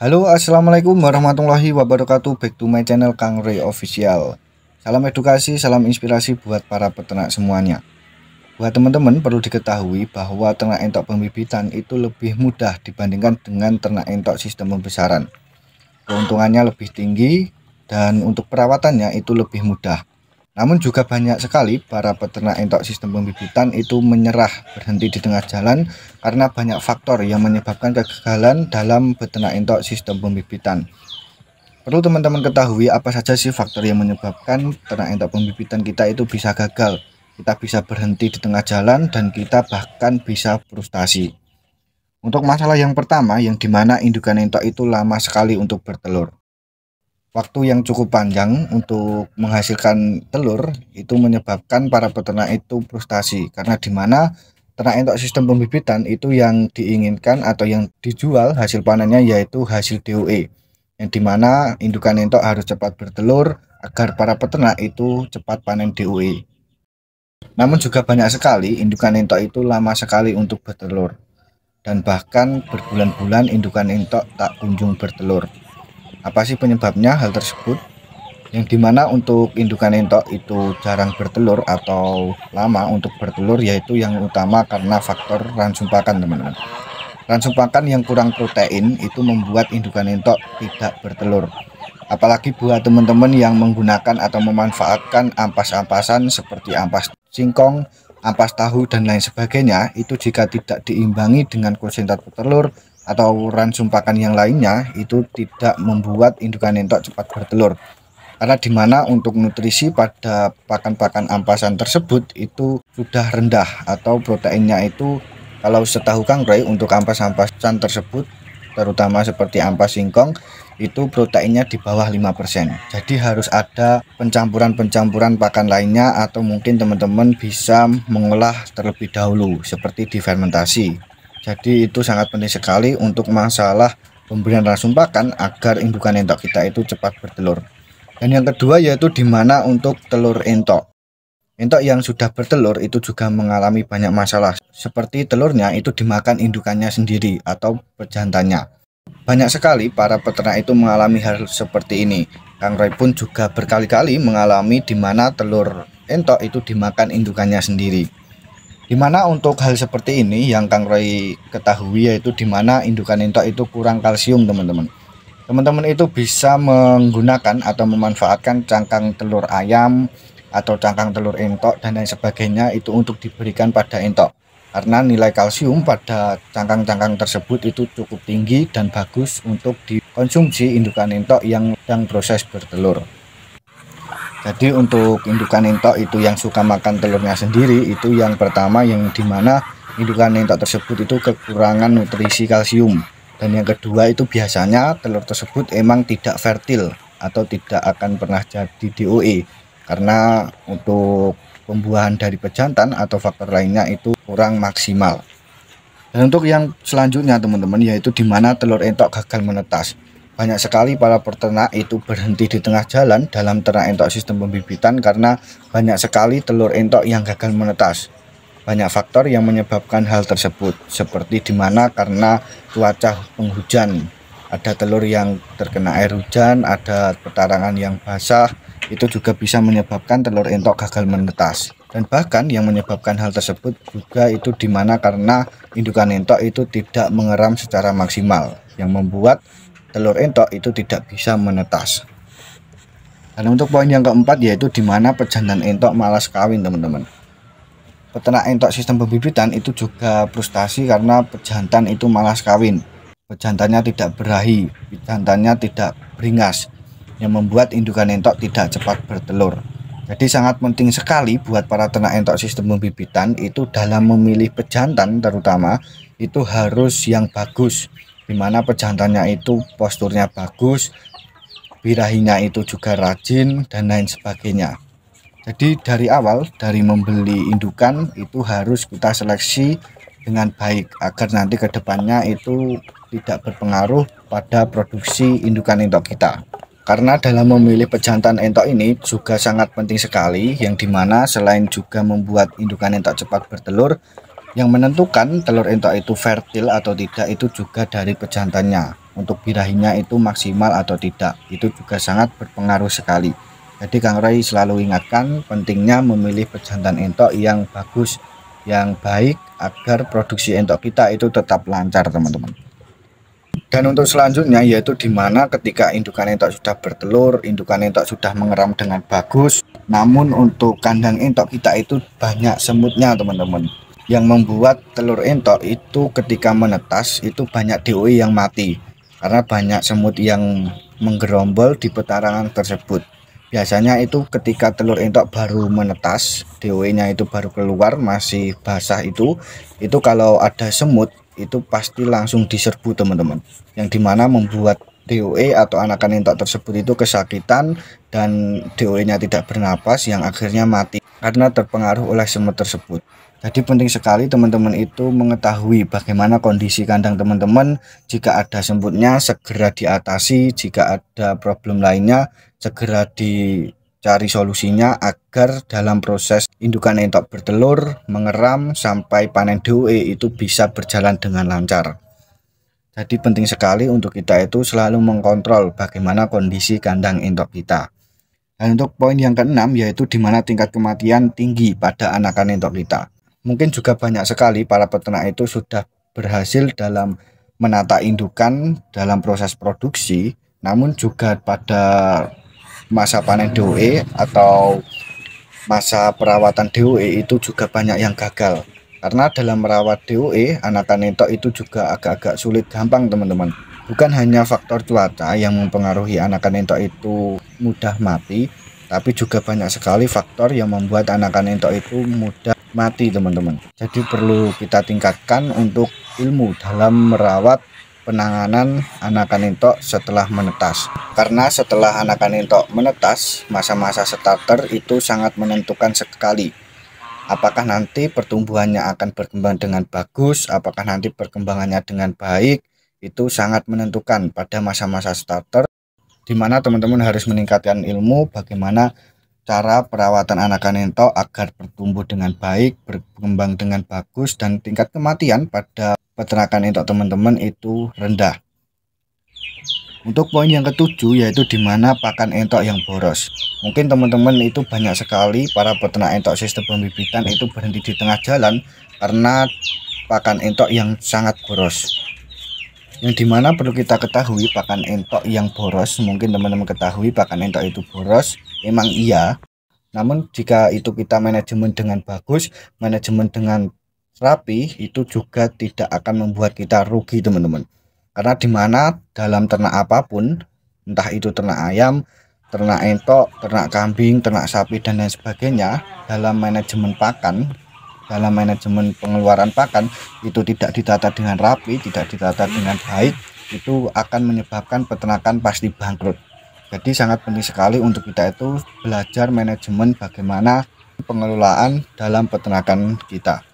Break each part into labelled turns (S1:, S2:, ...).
S1: Halo, assalamualaikum warahmatullahi wabarakatuh. Back to my channel Kang Roy Official. Salam edukasi, salam inspirasi buat para peternak semuanya. Buat teman-teman perlu diketahui bahwa ternak entok pembibitan itu lebih mudah dibandingkan dengan ternak entok sistem pembesaran. Keuntungannya lebih tinggi dan untuk perawatannya itu lebih mudah. Namun juga banyak sekali para peternak entok sistem pembibitan itu menyerah, berhenti di tengah jalan karena banyak faktor yang menyebabkan kegagalan dalam beternak entok sistem pembibitan. Perlu teman-teman ketahui apa saja sih faktor yang menyebabkan ternak entok pembibitan kita itu bisa gagal. Kita bisa berhenti di tengah jalan dan kita bahkan bisa frustasi. Untuk masalah yang pertama, yang dimana indukan entok itu lama sekali untuk bertelur. Waktu yang cukup panjang untuk menghasilkan telur itu menyebabkan para peternak itu frustasi, karena dimana ternak entok sistem pembibitan itu yang diinginkan atau yang dijual hasil panennya yaitu hasil DOE, yang dimana indukan entok harus cepat bertelur agar para peternak itu cepat panen DOE. Namun juga banyak sekali indukan entok itu lama sekali untuk bertelur, dan bahkan berbulan-bulan indukan entok tak kunjung bertelur. Apa sih penyebabnya hal tersebut? Yang dimana untuk indukan entok itu jarang bertelur atau lama untuk bertelur, yaitu yang utama karena faktor ransum pakan, teman-teman. Ransum pakan yang kurang protein itu membuat indukan entok tidak bertelur. Apalagi buat teman-teman yang menggunakan atau memanfaatkan ampas-ampasan seperti ampas singkong, ampas tahu dan lain sebagainya, itu jika tidak diimbangi dengan konsentrat petelur atau ransum pakan yang lainnya, itu tidak membuat indukan entok cepat bertelur. Karena dimana untuk nutrisi pada pakan-pakan ampasan tersebut itu sudah rendah, atau proteinnya itu kalau setahu Kang Roy untuk ampas-ampasan tersebut terutama seperti ampas singkong itu proteinnya di bawah 5%. Jadi harus ada pencampuran-pencampuran pakan lainnya, atau mungkin teman-teman bisa mengolah terlebih dahulu seperti difermentasi. Jadi itu sangat penting sekali untuk masalah pemberian ransum pakan agar indukan entok kita itu cepat bertelur. Dan yang kedua yaitu dimana untuk telur entok. Entok yang sudah bertelur itu juga mengalami banyak masalah, seperti telurnya itu dimakan indukannya sendiri atau pejantannya. Banyak sekali para peternak itu mengalami hal seperti ini. Kang Roy pun juga berkali-kali mengalami dimana telur entok itu dimakan indukannya sendiri. Dimana untuk hal seperti ini yang Kang Roy ketahui yaitu dimana indukan entok itu kurang kalsium, teman-teman. Teman-teman itu bisa menggunakan atau memanfaatkan cangkang telur ayam atau cangkang telur entok dan lain sebagainya itu untuk diberikan pada entok, karena nilai kalsium pada cangkang-cangkang tersebut itu cukup tinggi dan bagus untuk dikonsumsi indukan entok yang sedang proses bertelur. Jadi untuk indukan entok itu yang suka makan telurnya sendiri, itu yang pertama yang dimana indukan entok tersebut itu kekurangan nutrisi kalsium. Dan yang kedua itu biasanya telur tersebut emang tidak fertil atau tidak akan pernah jadi DOE, karena untuk pembuahan dari pejantan atau faktor lainnya itu kurang maksimal. Dan untuk yang selanjutnya teman-teman yaitu dimana telur entok gagal menetas. Banyak sekali para peternak itu berhenti di tengah jalan dalam ternak entok sistem pembibitan karena banyak sekali telur entok yang gagal menetas. Banyak faktor yang menyebabkan hal tersebut, seperti dimana karena cuaca penghujan, ada telur yang terkena air hujan, ada petarangan yang basah, itu juga bisa menyebabkan telur entok gagal menetas. Dan bahkan yang menyebabkan hal tersebut juga itu dimana karena indukan entok itu tidak mengeram secara maksimal, yang membuat telur entok itu tidak bisa menetas. Dan untuk poin yang keempat yaitu dimana pejantan entok malas kawin, teman-teman. Peternak entok sistem pembibitan itu juga frustasi karena pejantan itu malas kawin. Pejantannya tidak berahi, pejantannya tidak beringas, yang membuat indukan entok tidak cepat bertelur. Jadi sangat penting sekali buat para ternak entok sistem pembibitan itu dalam memilih pejantan, terutama itu harus yang bagus, dimana pejantannya itu posturnya bagus, birahinya itu juga rajin dan lain sebagainya. Jadi dari awal, dari membeli indukan itu harus kita seleksi dengan baik agar nanti kedepannya itu tidak berpengaruh pada produksi indukan entok kita. Karena dalam memilih pejantan entok ini juga sangat penting sekali, yang dimana selain juga membuat indukan entok cepat bertelur, yang menentukan telur entok itu fertil atau tidak itu juga dari pejantannya. untuk birahinya itu maksimal atau tidak. Itu juga sangat berpengaruh sekali. Jadi Kang Roy selalu ingatkan pentingnya memilih pejantan entok yang bagus, yang baik, agar produksi entok kita itu tetap lancar teman-teman. Dan untuk selanjutnya yaitu dimana ketika indukan entok sudah bertelur, indukan entok sudah mengeram dengan bagus, namun untuk kandang entok kita itu banyak semutnya teman-teman, yang membuat telur entok itu ketika menetas itu banyak DOE yang mati karena banyak semut yang menggerombol di petarangan tersebut. Biasanya itu ketika telur entok baru menetas, DOE nya itu baru keluar, masih basah itu kalau ada semut itu pasti langsung diserbu teman-teman, yang dimana membuat DOE atau anakan entok tersebut itu kesakitan dan DOE nya tidak bernapas, yang akhirnya mati karena terpengaruh oleh semut tersebut. Jadi penting sekali teman-teman itu mengetahui bagaimana kondisi kandang teman-teman. Jika ada semutnya segera diatasi, jika ada problem lainnya segera dicari solusinya agar dalam proses indukan entok bertelur, mengeram sampai panen DOE itu bisa berjalan dengan lancar. Jadi penting sekali untuk kita itu selalu mengkontrol bagaimana kondisi kandang entok kita. Dan untuk poin yang keenam yaitu dimana tingkat kematian tinggi pada anakan entok kita. Mungkin juga banyak sekali para peternak itu sudah berhasil dalam menata indukan dalam proses produksi, namun juga pada masa panen DOE atau masa perawatan DOE itu juga banyak yang gagal. Karena dalam merawat DOE, anakan entok itu juga agak-agak sulit gampang teman-teman. Bukan hanya faktor cuaca yang mempengaruhi anakan entok itu mudah mati, tapi juga banyak sekali faktor yang membuat anakan entok itu mudah mati teman-teman. Jadi perlu kita tingkatkan untuk ilmu dalam merawat penanganan anakan entok setelah menetas. Karena setelah anakan entok menetas, masa-masa starter itu sangat menentukan sekali. Apakah nanti pertumbuhannya akan berkembang dengan bagus, apakah nanti perkembangannya dengan baik, itu sangat menentukan pada masa-masa starter, di mana teman-teman harus meningkatkan ilmu bagaimana cara perawatan anakan entok agar bertumbuh dengan baik, berkembang dengan bagus, dan tingkat kematian pada peternakan entok teman-teman itu rendah. Untuk poin yang ketujuh yaitu dimana pakan entok yang boros. Mungkin teman-teman itu banyak sekali para peternak entok sistem pembibitan itu berhenti di tengah jalan karena pakan entok yang sangat boros. Yang dimana perlu kita ketahui pakan entok yang boros, mungkin teman-teman ketahui pakan entok itu boros, emang iya. Namun jika itu kita manajemen dengan bagus, manajemen dengan rapi, itu juga tidak akan membuat kita rugi teman-teman. Karena dimana dalam ternak apapun, entah itu ternak ayam, ternak entok, ternak kambing, ternak sapi dan lain sebagainya, dalam manajemen pakan, dalam manajemen pengeluaran pakan itu tidak ditata dengan rapi, tidak ditata dengan baik, itu akan menyebabkan peternakan pasti bangkrut. Jadi sangat penting sekali untuk kita itu belajar manajemen bagaimana pengelolaan dalam peternakan kita.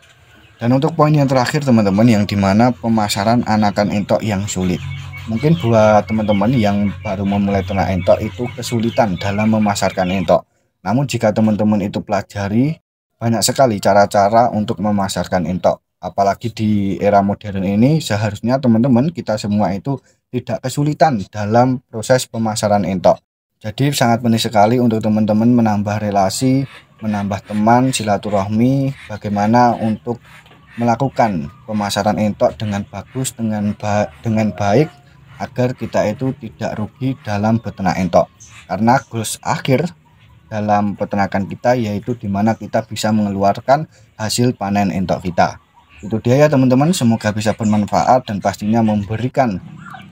S1: Dan untuk poin yang terakhir teman-teman, yang dimana pemasaran anakan entok yang sulit. Mungkin buat teman-teman yang baru memulai ternak entok itu kesulitan dalam memasarkan entok. Namun jika teman-teman itu pelajari, banyak sekali cara-cara untuk memasarkan entok. Apalagi di era modern ini, seharusnya teman-teman kita semua itu tidak kesulitan dalam proses pemasaran entok. Jadi sangat penting sekali untuk teman-teman menambah relasi, menambah teman, silaturahmi, bagaimana untuk melakukan pemasaran entok dengan bagus, dengan baik, agar kita itu tidak rugi dalam beternak entok. Karena goals akhir dalam peternakan kita yaitu dimana kita bisa mengeluarkan hasil panen entok kita. Itu dia ya teman-teman, semoga bisa bermanfaat dan pastinya memberikan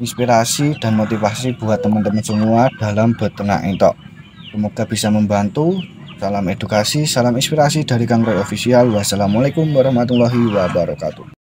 S1: inspirasi dan motivasi buat teman-teman semua dalam beternak entok. Semoga bisa membantu. Salam edukasi, salam inspirasi dari Kang Roy Official. Wassalamualaikum warahmatullahi wabarakatuh.